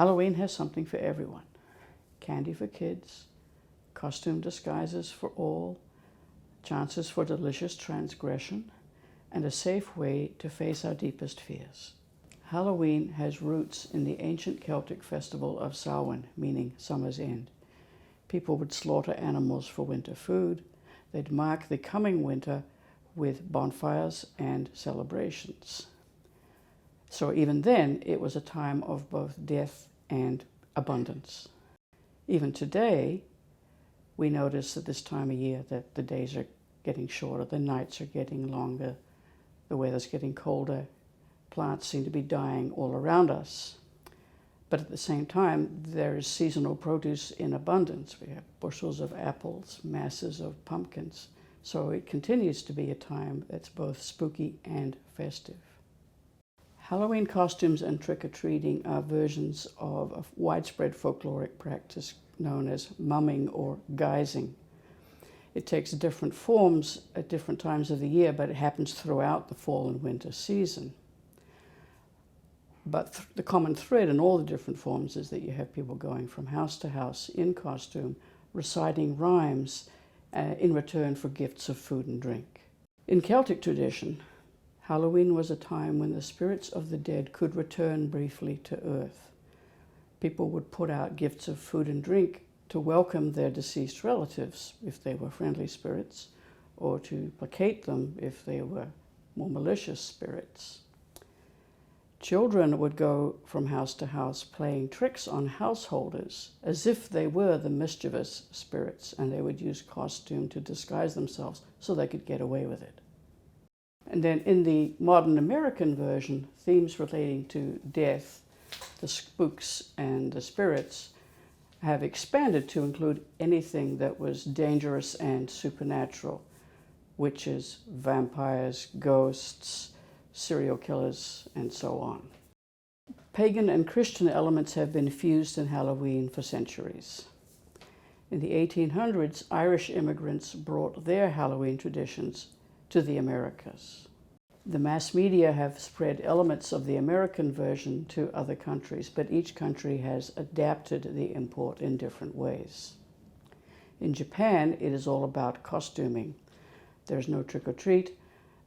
Halloween has something for everyone. Candy for kids, costume disguises for all, chances for delicious transgression, and a safe way to face our deepest fears. Halloween has roots in the ancient Celtic festival of Samhain, meaning summer's end. People would slaughter animals for winter food. They'd mark the coming winter with bonfires and celebrations. So even then, it was a time of both death and abundance. Even today, we notice at this time of year that the days are getting shorter, the nights are getting longer, the weather's getting colder, plants seem to be dying all around us. But at the same time, there is seasonal produce in abundance. We have bushels of apples, masses of pumpkins. So it continues to be a time that's both spooky and festive. Halloween costumes and trick-or-treating are versions of a widespread folkloric practice known as mumming or guising. It takes different forms at different times of the year, but it happens throughout the fall and winter season. But the common thread in all the different forms is that you have people going from house to house in costume, reciting rhymes in return for gifts of food and drink. In Celtic tradition, Halloween was a time when the spirits of the dead could return briefly to earth. People would put out gifts of food and drink to welcome their deceased relatives if they were friendly spirits, or to placate them if they were more malicious spirits. Children would go from house to house playing tricks on householders as if they were the mischievous spirits, and they would use costume to disguise themselves so they could get away with it. And then in the modern American version, themes relating to death, the spooks, and the spirits have expanded to include anything that was dangerous and supernatural: witches, vampires, ghosts, serial killers, and so on. Pagan and Christian elements have been fused in Halloween for centuries. In the 1800s, Irish immigrants brought their Halloween traditions to the Americas. The mass media have spread elements of the American version to other countries, but each country has adapted the import in different ways. In Japan, it is all about costuming. There's no trick-or-treat.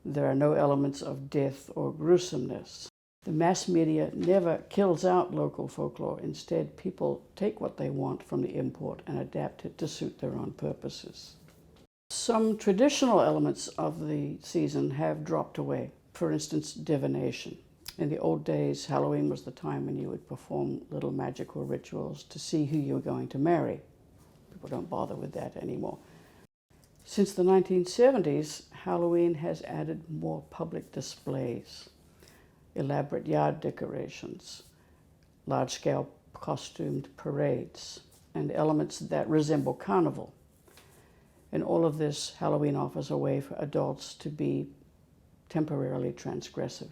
There are no elements of death or gruesomeness. The mass media never kills out local folklore. Instead, people take what they want from the import and adapt it to suit their own purposes. Some traditional elements of the season have dropped away. For instance, divination. In the old days, Halloween was the time when you would perform little magical rituals to see who you were going to marry. People don't bother with that anymore. Since the 1970s, Halloween has added more public displays, elaborate yard decorations, large-scale costumed parades, and elements that resemble carnival. In all of this, Halloween offers a way for adults to be temporarily transgressive.